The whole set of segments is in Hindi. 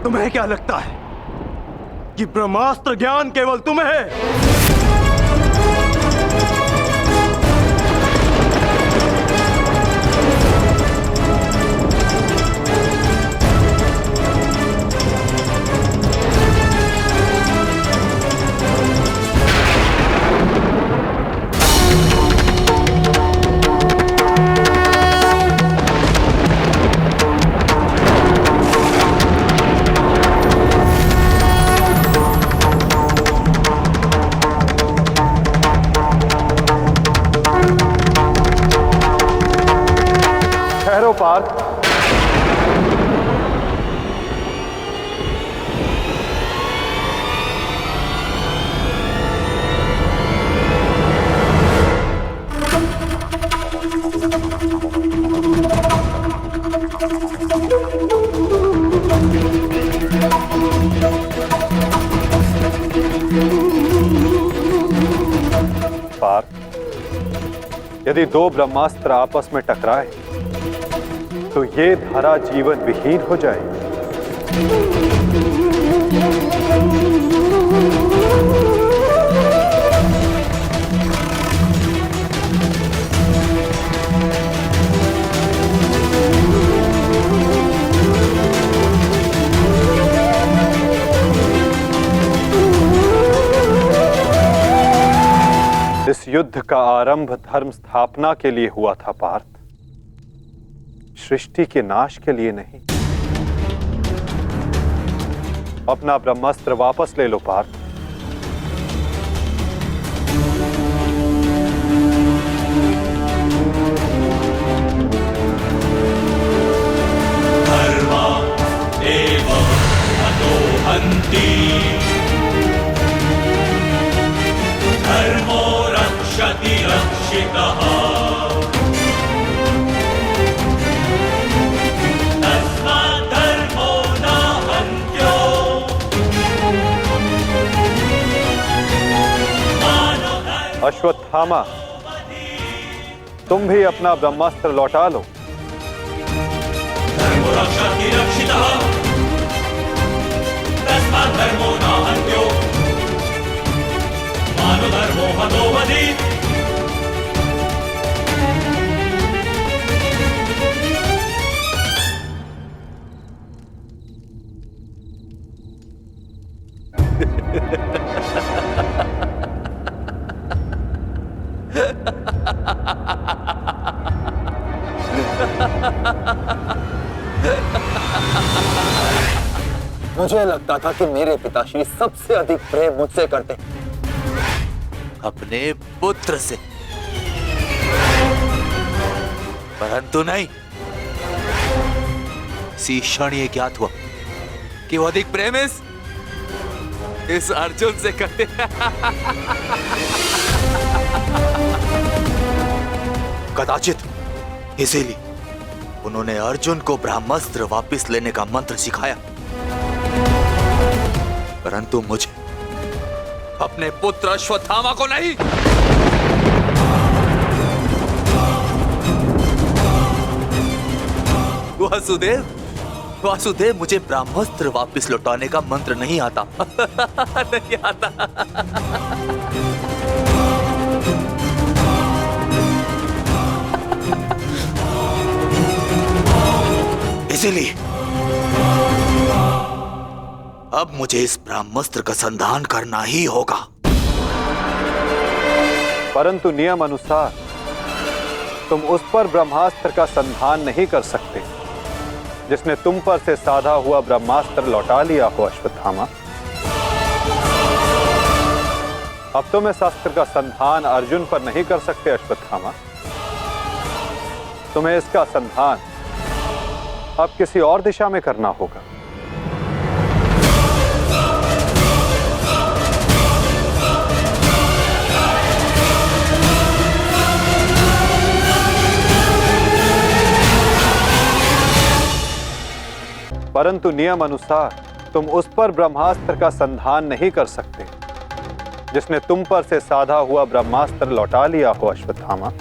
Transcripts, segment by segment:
तुम्हें क्या लगता है कि ब्रह्मास्त्र ज्ञान केवल तुम्हें है? पार्थ, पार्थ, यदि दो ब्रह्मास्त्र आपस में टकराए तो ये धारा जीवन विहीन हो जाएगी। इस युद्ध का आरंभ धर्म स्थापना के लिए हुआ था पार्थ, सृष्टि के नाश के लिए नहीं। अपना ब्रह्मास्त्र वापस ले लो पार्थ। धर्मा एव हतो हन्ति, धर्मो रक्षति रक्षितः। अश्वत्थामा, तुम भी अपना ब्रह्मास्त्र लौटा लो। धर्मो रक्षति रक्षितः, तस्मात् धर्मो न हन्त्यो, मानो धर्मो हतो वधि। मुझे लगता था कि मेरे पिताश्री सबसे अधिक प्रेम मुझसे करते, अपने पुत्र से, परंतु नहीं। इसी क्षण ये ज्ञात हुआ कि वो अधिक प्रेम इस अर्जुन से करते। कदाचित इसीलिए उन्होंने अर्जुन को ब्रह्मास्त्र वापस लेने का मंत्र सिखाया, परंतु मुझे, अपने पुत्र अश्वत्थामा को नहीं। वासुदेव, वासुदेव, मुझे ब्रह्मास्त्र वापस लौटाने का मंत्र नहीं आता। नहीं आता। इसीलिए अब मुझे इस ब्रह्मास्त्र का संधान करना ही होगा। परंतु नियम अनुसार तुम उस पर ब्रह्मास्त्र का संधान नहीं कर सकते जिसने तुम पर से साधा हुआ ब्रह्मास्त्र लौटा लिया हो अश्वत्थामा। अब तुम इस अस्त्र का संधान अर्जुन पर नहीं कर सकते अश्वत्थामा। तुम्हें इसका संधान अब किसी और दिशा में करना होगा। परंतु नियम अनुसार तुम उस पर ब्रह्मास्त्र का संधान नहीं कर सकते जिसने तुम पर से साधा हुआ ब्रह्मास्त्र लौटा लिया हो अश्वत्थामा।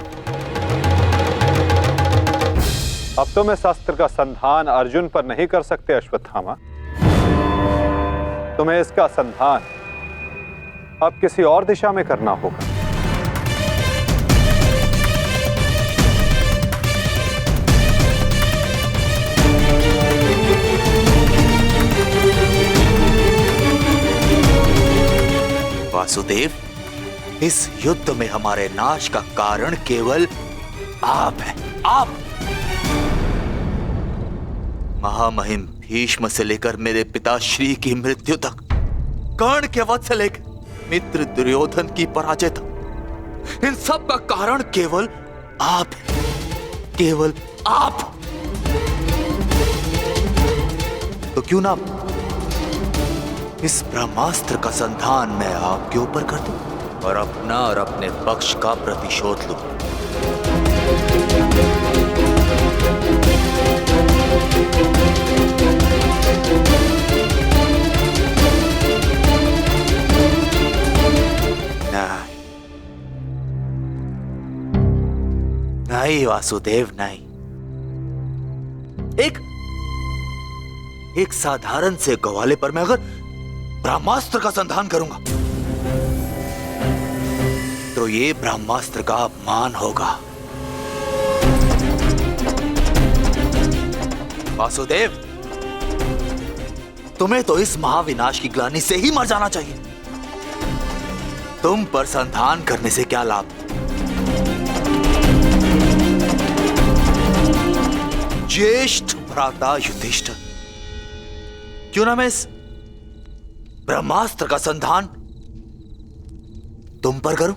अब तुम इस अस्त्र का संधान अर्जुन पर नहीं कर सकते अश्वत्थामा। तुम्हें इसका संधान अब किसी और दिशा में करना होगा। वासुदेव, इस युद्ध में हमारे नाश का कारण केवल आप हैं, आप। महामहिम भीष्म से लेकर मेरे पिताश्री की मृत्यु तक, कर्ण के वध से लेकर मित्र दुर्योधन की पराजय तक, इन सब का कारण केवल आप हैं, केवल आप। तो क्यों ना इस ब्रह्मास्त्र का संधान मैं आपके ऊपर कर दूं और अपना और अपने पक्ष का प्रतिशोध लूं। नहीं वासुदेव, नहीं। एक साधारण से ग्वाले पर मैं अगर ब्रह्मास्त्र का संधान करूंगा तो ये ब्रह्मास्त्र का अपमान होगा। वासुदेव, तुम्हें तो इस महाविनाश की ग्लानि से ही मर जाना चाहिए। तुम पर संधान करने से क्या लाभ? ज्येष्ठ भ्राता युधिष्ठिर, क्यों ना मैं इस ब्रह्मास्त्र का संधान तुम पर करूं?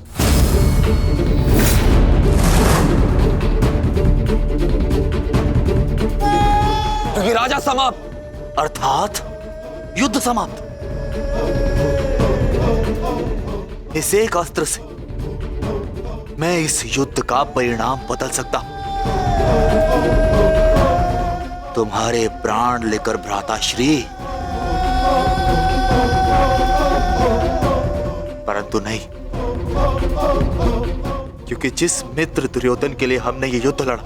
क्योंकि राजा समाप्त, अर्थात युद्ध समाप्त। इस एक अस्त्र से मैं इस युद्ध का परिणाम बदल सकता हूं। तुम्हारे प्राण लेकर भ्राताश्री, परंतु नहीं, क्योंकि जिस मित्र दुर्योधन के लिए हमने ये युद्ध लड़ा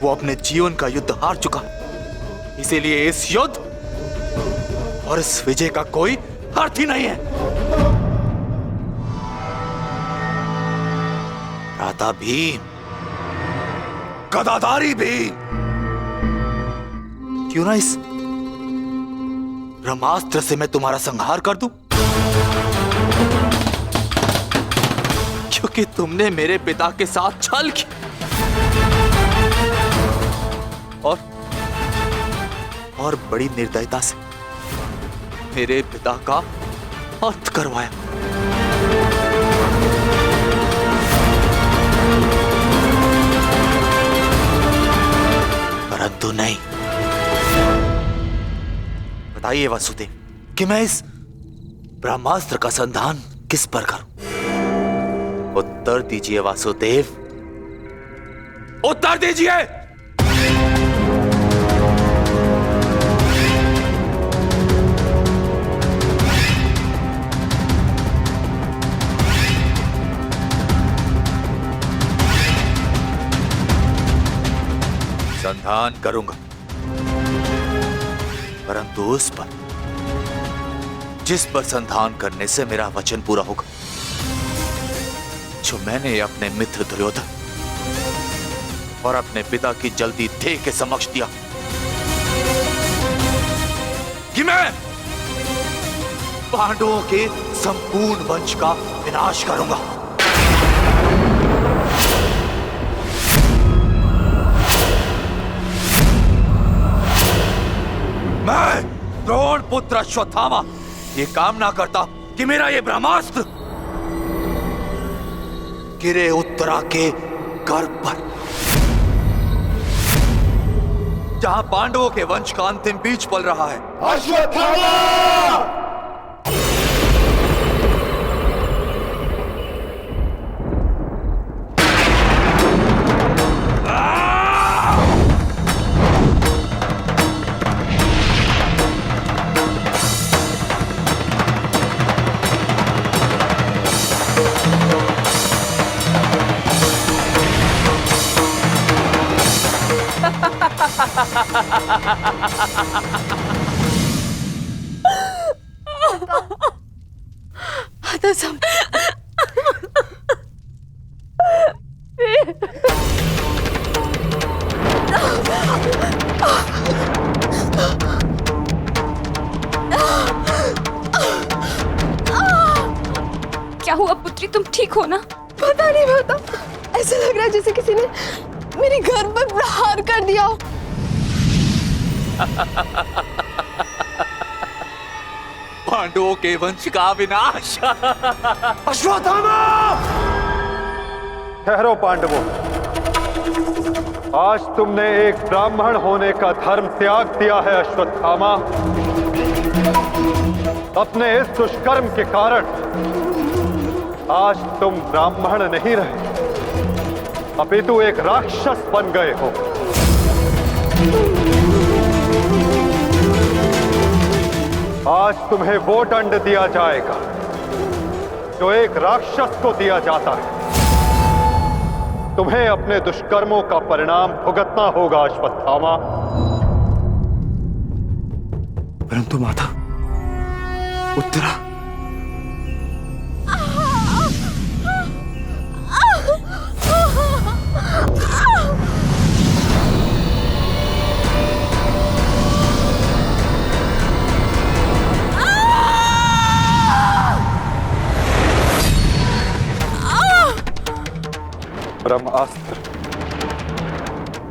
वो अपने जीवन का युद्ध हार चुका है। इसीलिए इस युद्ध और इस विजय का कोई अर्थ ही नहीं है। भ्राता भीम, गदाधारी भीम, क्यों ना इस ब्रह्मास्त्र से मैं तुम्हारा संहार कर दूं? क्योंकि तुमने मेरे पिता के साथ छल किया और बड़ी निर्दयता से मेरे पिता का अंत करवाया। परंतु नहीं। बताइए वासुदेव कि मैं इस ब्रह्मास्त्र का संधान किस पर करूं? उत्तर दीजिए वासुदेव, उत्तर दीजिए। संधान करूंगा, परंतु उस पर जिस पर संधान करने से मेरा वचन पूरा होगा, जो मैंने अपने मित्र दुर्योधन और अपने पिता की जल्दी देह के समक्ष दिया कि मैं पांडवों के संपूर्ण वंश का विनाश करूंगा। मैं द्रोण पुत्र अश्वत्थामा ये कामना करता कि मेरा ये ब्रह्मास्त्र गिरे उत्तरा के गर्भ पर, जहां पांडवों के वंश का अंतिम बीज पल रहा है। अश्वत्थामा! सावित्री तुम ठीक हो ना? पता नहीं माता, ऐसा लग रहा है जैसे किसी ने मेरे घर पर प्रहार कर दिया हो। पांडवों के वंश का विनाश। अश्वत्थामा! ठहरो पांडवों, आज तुमने एक ब्राह्मण होने का धर्म त्याग दिया है अश्वत्थामा। अपने इस दुष्कर्म के कारण आज तुम ब्राह्मण नहीं रहे, अपितु एक राक्षस बन गए हो। आज तुम्हें वो दंड दिया जाएगा जो एक राक्षस को दिया जाता है। तुम्हें अपने दुष्कर्मों का परिणाम भुगतना होगा अश्वत्थामा। परंतु माता, उत्तरा ब्रह्मास्त्र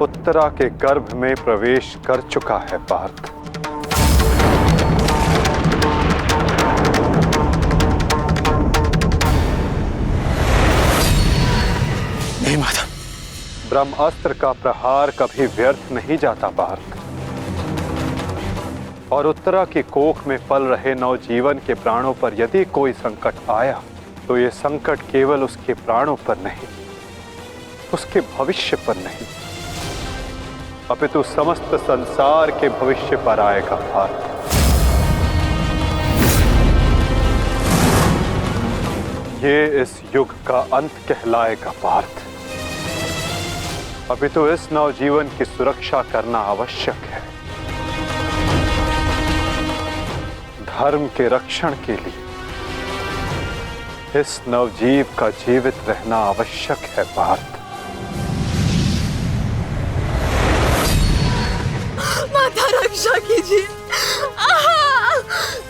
उत्तरा के गर्भ में प्रवेश कर चुका है पार्थ। नहीं माता, ब्रह्मास्त्र का प्रहार कभी व्यर्थ नहीं जाता पार्थ। और उत्तरा की कोख में पल रहे नवजीवन के प्राणों पर यदि कोई संकट आया तो ये संकट केवल उसके प्राणों पर नहीं, उसके भविष्य पर नहीं, अपितु समस्त संसार के भविष्य पर आएगा पार्थ। ये इस युग का अंत कहलाएगा पार्थ। अपितु इस नवजीवन की सुरक्षा करना आवश्यक है। धर्म के रक्षण के लिए इस नवजीव का जीवित रहना आवश्यक है पार्थ। माता रक्षा कीजिए,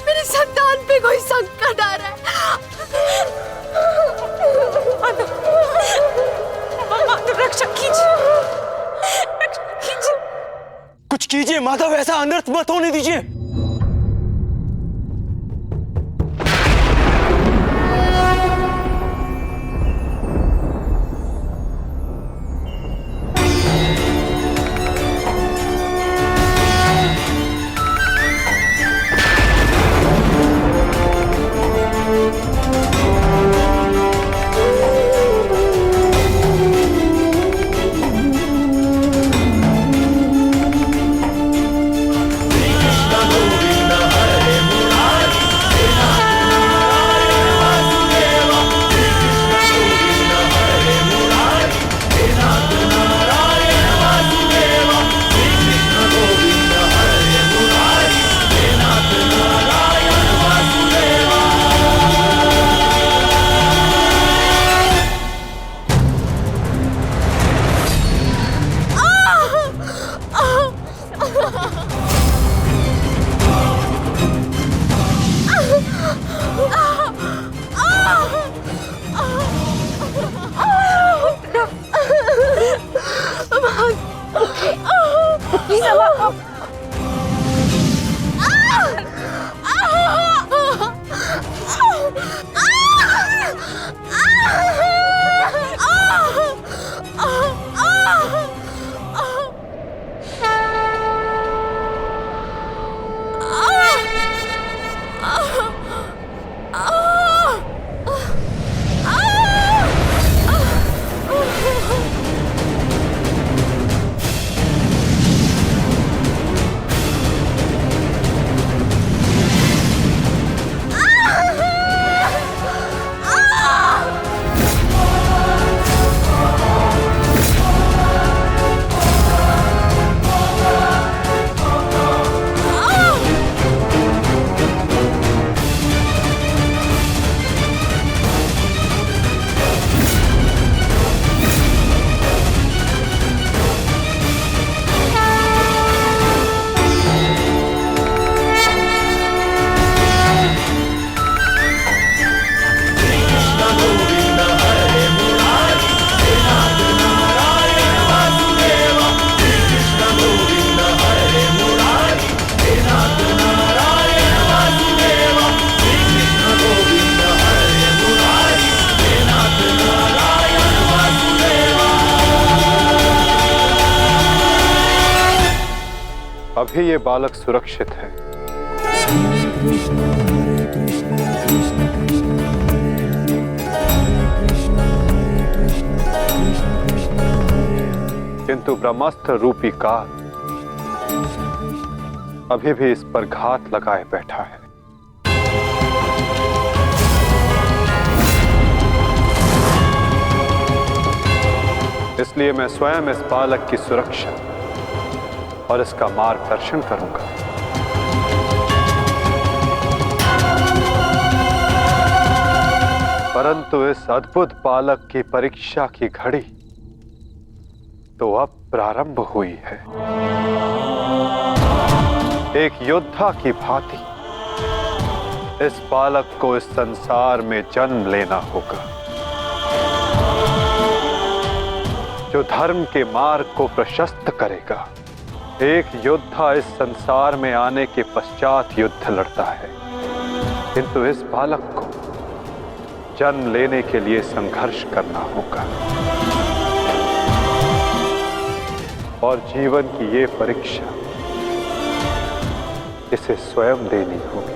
मेरे संतान पे कोई संकट आ रहा है। माता रक्षा कीजिए, रक्षा कीजिए। कुछ कीजिए माता, वैसा अनर्थ मत होने दीजिए। भी ये बालक सुरक्षित है। किंतु ब्रह्मास्त्र रूपी काल अभी भी इस पर घात लगाए बैठा है। इसलिए मैं स्वयं इस बालक की सुरक्षा और इसका मार्गदर्शन करूंगा। परंतु इस अद्भुत बालक की परीक्षा की घड़ी तो अब प्रारंभ हुई है। एक योद्धा की भांति इस बालक को इस संसार में जन्म लेना होगा, जो धर्म के मार्ग को प्रशस्त करेगा। एक योद्धा इस संसार में आने के पश्चात युद्ध लड़ता है, किंतु इस बालक को जन्म लेने के लिए संघर्ष करना होगा और जीवन की ये परीक्षा इसे स्वयं देनी होगी।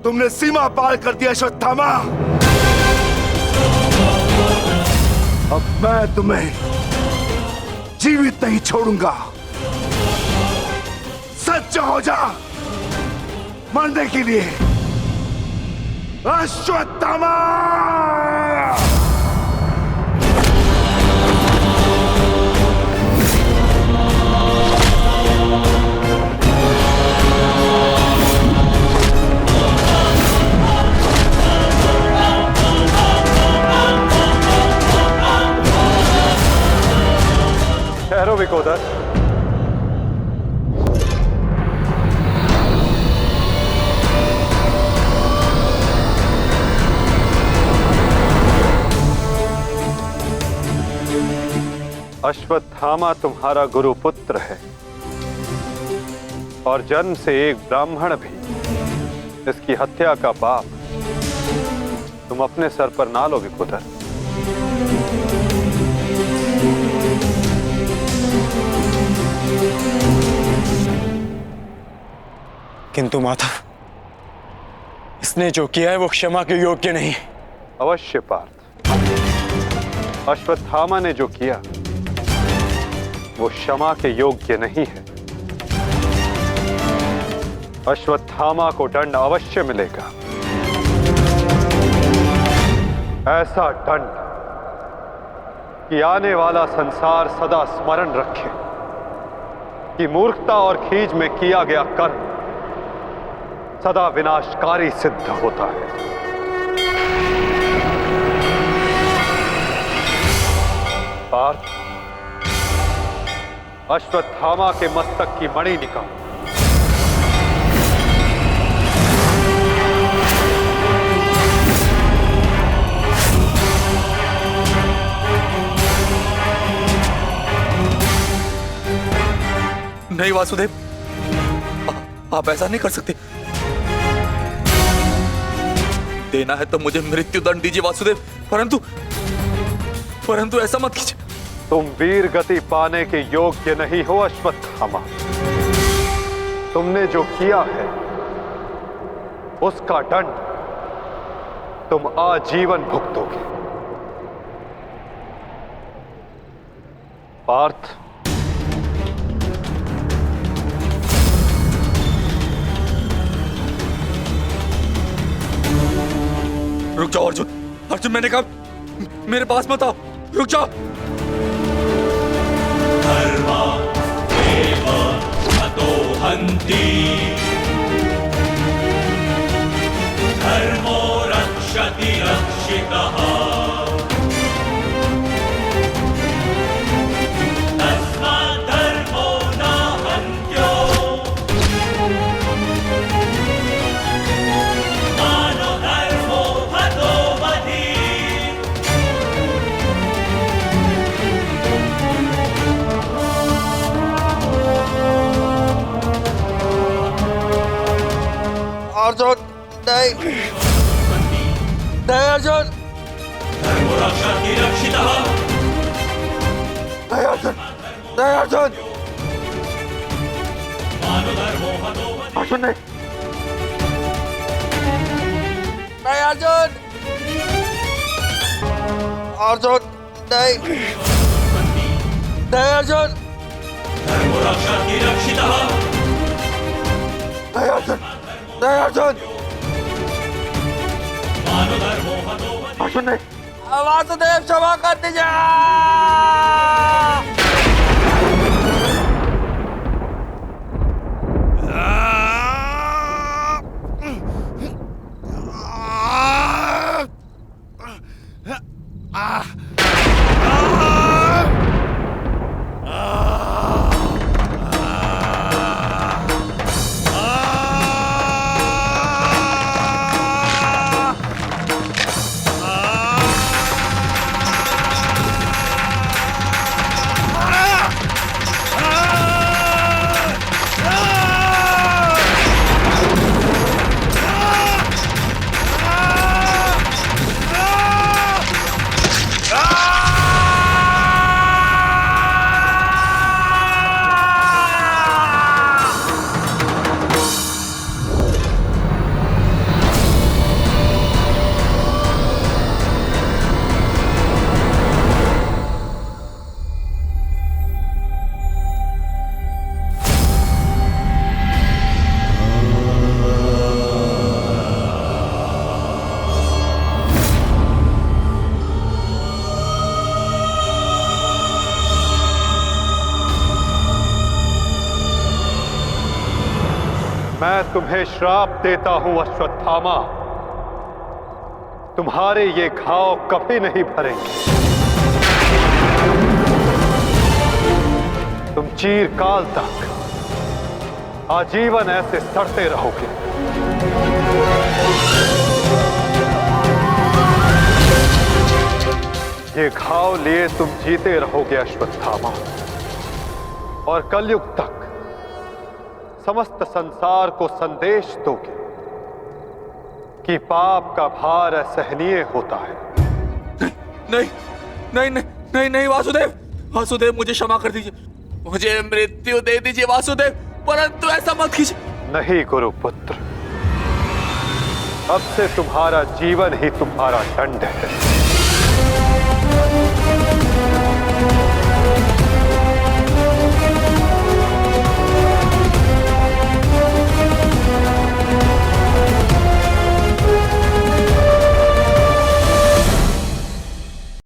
तुमने सीमा पार कर दिया अश्वत्थामा। अब मैं तुम्हें जीवित नहीं छोड़ूंगा। सच्चा हो जा मरने के लिए अश्वत्थामा। ठहरो विकोदर। अश्वत्थामा तुम्हारा गुरुपुत्र है और जन्म से एक ब्राह्मण भी। इसकी हत्या का पाप तुम अपने सर पर ना लो विकोदर। किंतु माता, इसने जो किया है वो क्षमा के योग्य नहीं। अवश्य पार्थ, अश्वत्थामा ने जो किया वो क्षमा के योग्य नहीं है। अश्वत्थामा को दंड अवश्य मिलेगा, ऐसा दंड कि आने वाला संसार सदा स्मरण रखे कि मूर्खता और खीज में किया गया कर्म सदा विनाशकारी सिद्ध होता है। पार्थ, अश्वत्थामा के मस्तक की मणि निकाल। नहीं वासुदेव, आप ऐसा नहीं कर सकते। देना है तो मुझे मृत्यु दंड दीजिए वासुदेव, परंतु ऐसा मत कीजिए। तुम वीर गति पाने के योग्य नहीं हो अश्वत्थामा। तुमने जो किया है उसका दंड तुम आजीवन भुगतोगे। पार्थ, रुक जाओ अर्जुन। अर्जुन, मैंने कहा मेरे पास मत आओ, रुक जाओ। धर्मा एव हतो हन्ति, धर्मो रक्षति रक्षितः। तस्मात् धर्मो न हन्त्यो, मानो धर्मो हतो वधि। अर्जुन नहीं नहीं अर्जुन धर्मरक्षति रक्षितः नहीं अर्जुन नहीं अर्जुन मानधर्मो हतो अर्जुन नहीं नहीं अर्जुन अर्जुन नहीं नहीं अर्जुन धर्मरक्षति रक्षितः नहीं अर्जुन नहीं अर्जुन मानधर्मो हतो अर्जुन नहीं वासुदेव क्षमा कर दीजिए मैं तुम्हें श्राप देता हूं अश्वत्थामा, तुम्हारे ये घाव कभी नहीं भरेंगे। तुम चिरकाल तक आजीवन ऐसे सड़ते रहोगे। ये घाव लिए तुम जीते रहोगे अश्वत्थामा, और कलयुग तक समस्त संसार को संदेश दोगे कि पाप का भार असहनीय होता है। नहीं नहीं नहीं नहीं नहीं वासुदेव वासुदेव मुझे क्षमा कर दीजिए, मुझे मृत्यु दे दीजिए वासुदेव, परंतु ऐसा मत कीजिए। नहीं गुरुपुत्र, अब से तुम्हारा जीवन ही तुम्हारा दंड है।